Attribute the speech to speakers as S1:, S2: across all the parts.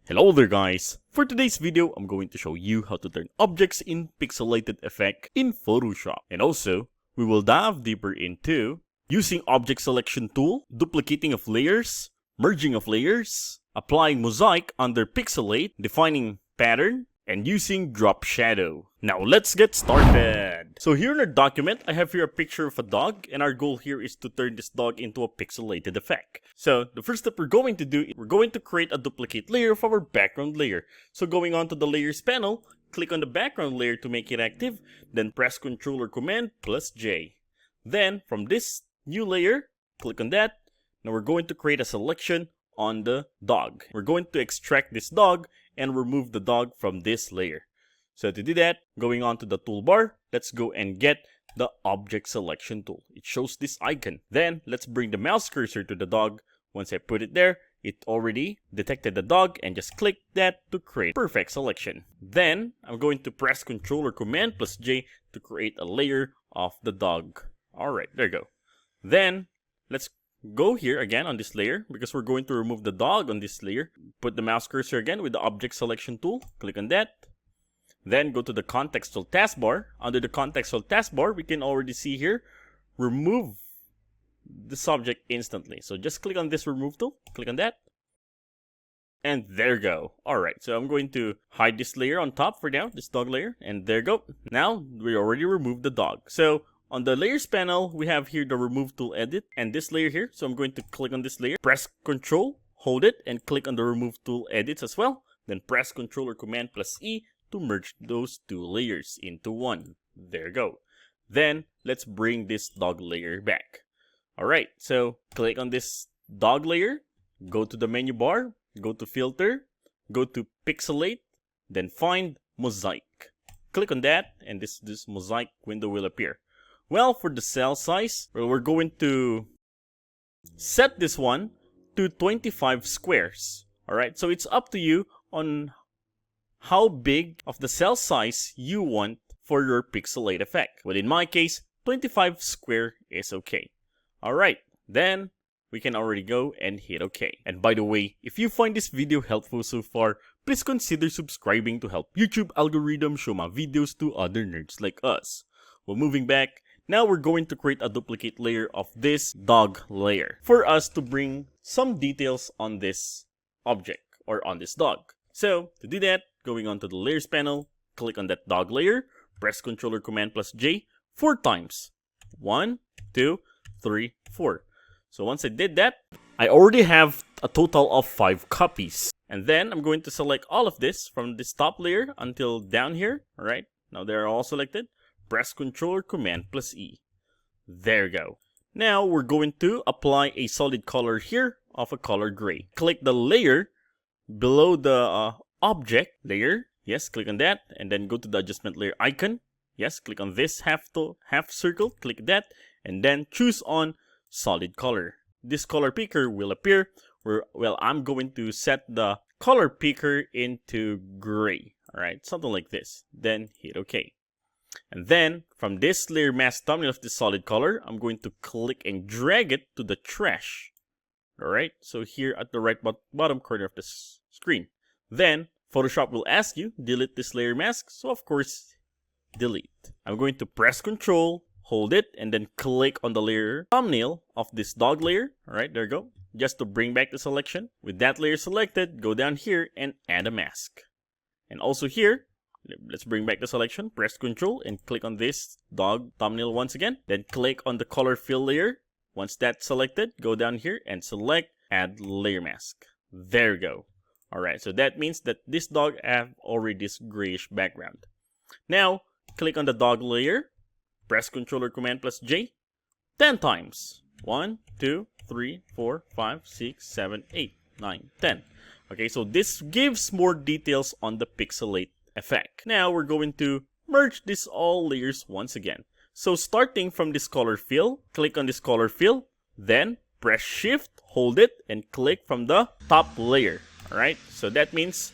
S1: Hello there guys! For today's video, I'm going to show you how to turn objects in pixelated effect in Photoshop. And also, we will dive deeper into using object selection tool, duplicating of layers, merging of layers, applying mosaic under Pixelate, defining pattern, and using drop shadow. Now let's get started! So here in our document, I have here a picture of a dog, and our goal here is to turn this dog into a pixelated effect. So the first step we're going to do is we're going to create a duplicate layer of our background layer. So going on to the layers panel, click on the background layer to make it active, then press Ctrl or Command plus J. Then from this new layer, click on that. Now we're going to create a selection on the dog. We're going to extract this dog and remove the dog from this layer. So to do that, going on to the toolbar, let's go and get the object selection tool. It shows this icon. Then let's bring the mouse cursor to the dog. Once I put it there, it already detected the dog and just click that to create perfect selection. Then I'm going to press Ctrl or Command plus J to create a layer of the dog. Alright, there you go. Then let's go here again on this layer because we're going to remove the dog on this layer. Put the mouse cursor again with the object selection tool. Click on that. Then go to the contextual taskbar. Under the contextual taskbar, we can already see here, remove the subject instantly. So just click on this remove tool. Click on that. And there you go. Alright, so I'm going to hide this layer on top for now, this dog layer. And there you go. Now, we already removed the dog. So on the layers panel, we have here the remove tool edit and this layer here. So I'm going to click on this layer, press Ctrl, hold it, and click on the remove tool edits as well. Then press Ctrl or Command plus E to merge those two layers into one. There you go. Then let's bring this dog layer back. Alright, so click on this dog layer, go to the menu bar, go to filter, go to pixelate, then find mosaic. Click on that and this mosaic window will appear. Well, for the cell size, we're going to set this one to 25 squares. Alright, so it's up to you on how big of the cell size you want for your pixelate effect. But in my case, 25 square is okay. Alright, then we can already go and hit OK. And by the way, if you find this video helpful so far, please consider subscribing to help YouTube algorithm show my videos to other nerds like us. Well, moving back, now we're going to create a duplicate layer of this dog layer for us to bring some details on this object or on this dog. So to do that, going on to the layers panel, click on that dog layer, press Ctrl or Command plus J 4 times. 1, 2, 3, 4. So once I did that, I already have a total of 5 copies. And then I'm going to select all of this from this top layer until down here. Alright, now they're all selected. Press Ctrl or Command plus E. There you go. Now we're going to apply a solid color here of a color gray. Click the layer below the object layer. Yes, click on that. And then go to the adjustment layer icon. Yes, click on this half circle. Click that. And then choose on solid color. This color picker will appear. Well, I'm going to set the color picker into gray. Alright, something like this. Then hit OK. And then, from this layer mask thumbnail of this solid color, I'm going to click and drag it to the trash. Alright, so here at the right bottom corner of the screen. Then, Photoshop will ask you, delete this layer mask. So, of course, delete. I'm going to press Ctrl, hold it, and then click on the layer thumbnail of this dog layer. Alright, there you go. Just to bring back the selection. With that layer selected, go down here and add a mask. And also here, let's bring back the selection, press Ctrl and click on this dog thumbnail once again. Then click on the color fill layer. Once that's selected, go down here and select add layer mask. There you go. Alright, so that means that this dog have already this grayish background. Now, click on the dog layer, press Ctrl or Command plus J 10 times. 1, 2, 3, 4, 5, 6, 7, 8, 9, 10. Okay, so this gives more details on the pixelate effect. Now we're going to merge these all layers once again. So starting from this color fill, click on this color fill, then press shift, hold it, and click from the top layer. Alright, so that means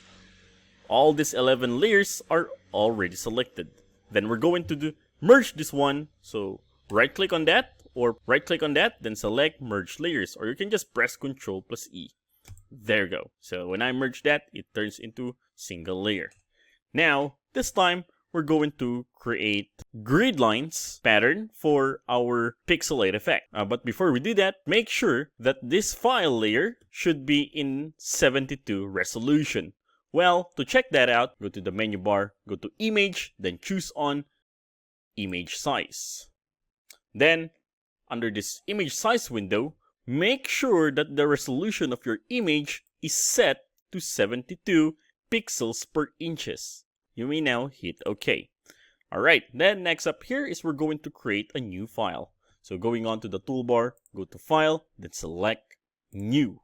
S1: all these 11 layers are already selected. Then we're going to merge this one. So right click on that, or right click on that, then select merge layers, or you can just press Ctrl plus E. There you go. So when I merge that, it turns into single layer. Now, this time, we're going to create grid lines pattern for our pixelate effect. But before we do that, make sure that this file layer should be in 72 resolution. Well, to check that out, go to the menu bar, go to image, then choose on image size. Then, under this image size window, make sure that the resolution of your image is set to 72 pixels per inches. You may now hit OK. Alright, then next up here is we're going to create a new file. So going on to the toolbar, go to File, then select New.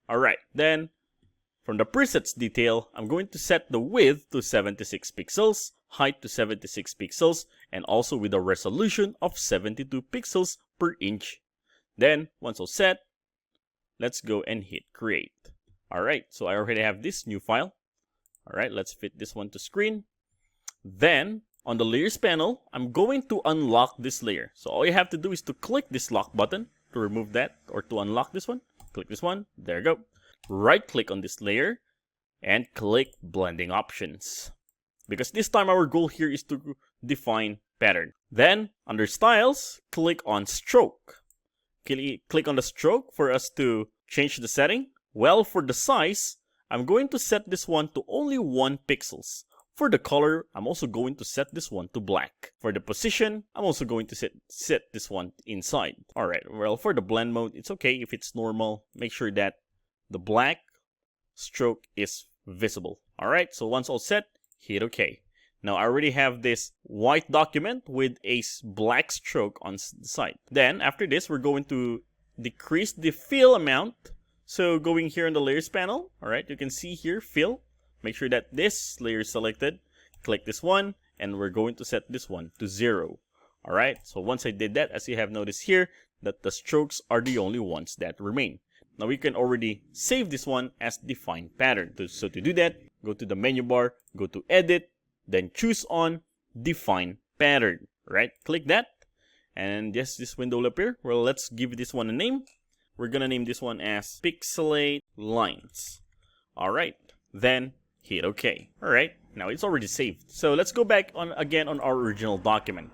S1: Alright, then from the presets detail, I'm going to set the width to 76 pixels, height to 76 pixels, and also with a resolution of 72 pixels per inch. Then, once all set, let's go and hit Create. Alright, so I already have this new file. Alright, let's fit this one to screen. Then, on the Layers panel, I'm going to unlock this layer. So all you have to do is to click this lock button to remove that or to unlock this one. Click this one. There you go. Right-click on this layer and click Blending Options. Because this time our goal here is to define pattern. Then, under Styles, click on Stroke. Click on the stroke for us to change the setting. Well, for the size, I'm going to set this one to only 1 pixels. For the color, I'm also going to set this one to black. For the position, I'm also going to set this one inside. Alright, well, for the blend mode, it's okay if it's normal. Make sure that the black stroke is visible. Alright, so once all set, hit OK. Now, I already have this white document with a black stroke on the side. Then, after this, we're going to decrease the fill amount. So, going here on the Layers panel, alright, you can see here, Fill. Make sure that this layer is selected. Click this one, and we're going to set this one to 0. Alright, so once I did that, as you have noticed here, that the strokes are the only ones that remain. Now, we can already save this one as defined pattern. So, to do that, go to the menu bar, go to Edit, then choose on Define Pattern. Right, click that, and yes, this window will appear. Well, let's give this one a name. We're gonna name this one as Pixelate Lines. Alright, then hit OK. Alright, now it's already saved. So let's go back again on our original document.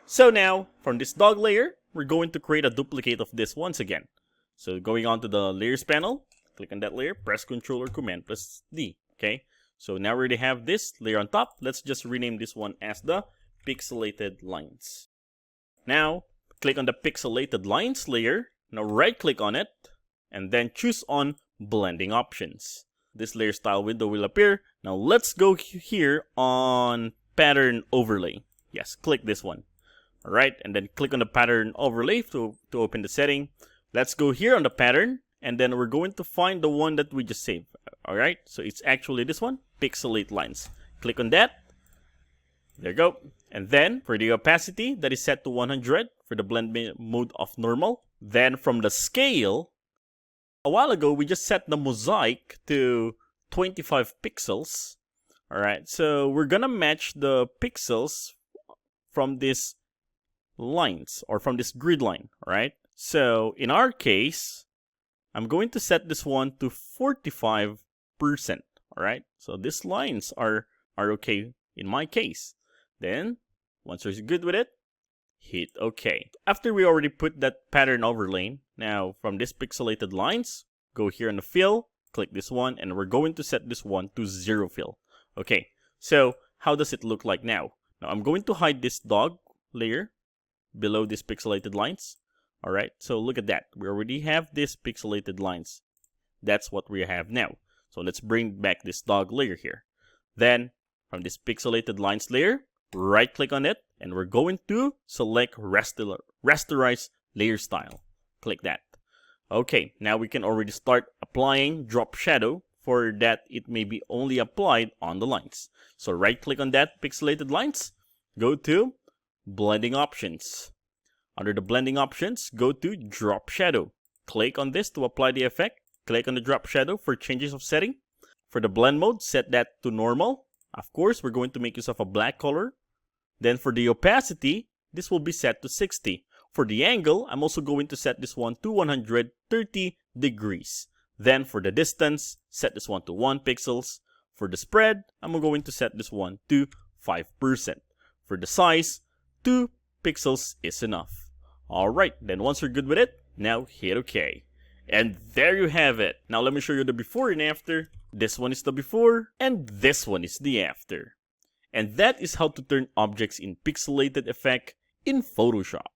S1: So now, from this dog layer, we're going to create a duplicate of this once again. So going on to the Layers panel, click on that layer, press Ctrl or Command plus D. Okay, so now we already have this layer on top. Let's just rename this one as the Pixelated Lines. Now, click on the Pixelated Lines layer. Now right-click on it, and then choose on Blending Options. This layer style window will appear. Now let's go here on Pattern Overlay. Yes, click this one. Alright, and then click on the Pattern Overlay to open the setting. Let's go here on the pattern, and then we're going to find the one that we just saved. Alright, so it's actually this one, Pixelate Lines. Click on that. There you go. And then, for the opacity, that is set to 100 for the blend mode of normal. Then, from the scale, a while ago, we just set the mosaic to 25 pixels. Alright, so we're gonna match the pixels from this lines, or from this grid line, alright? So, in our case, I'm going to set this one to 45%, alright? So, these lines are okay in my case. Then, once you're good with it, hit OK. After we already put that pattern overlay, now from this Pixelated Lines, go here on the Fill, click this one, and we're going to set this one to 0 fill. Okay, so how does it look like now? Now, I'm going to hide this dog layer below this Pixelated Lines. Alright, so look at that. We already have this Pixelated Lines. That's what we have now. So let's bring back this dog layer here. Then, from this Pixelated Lines layer, right-click on it, and we're going to select Rasterize Layer Style. Click that. Okay, now we can already start applying drop shadow. For that, it may be only applied on the lines. So right-click on that Pixelated Lines, go to Blending Options. Under the Blending Options, go to Drop Shadow. Click on this to apply the effect. Click on the Drop Shadow for changes of setting. For the blend mode, set that to normal. Of course, we're going to make use of a black color. Then for the opacity, this will be set to 60. For the angle, I'm also going to set this one to 130 degrees. Then for the distance, set this one to 1 pixels. For the spread, I'm going to set this one to 5%. For the size, 2 pixels is enough. Alright, then once you're good with it, now hit OK. And there you have it. Now let me show you the before and after. This one is the before, and this one is the after. And that is how to turn objects in pixelated effect in Photoshop.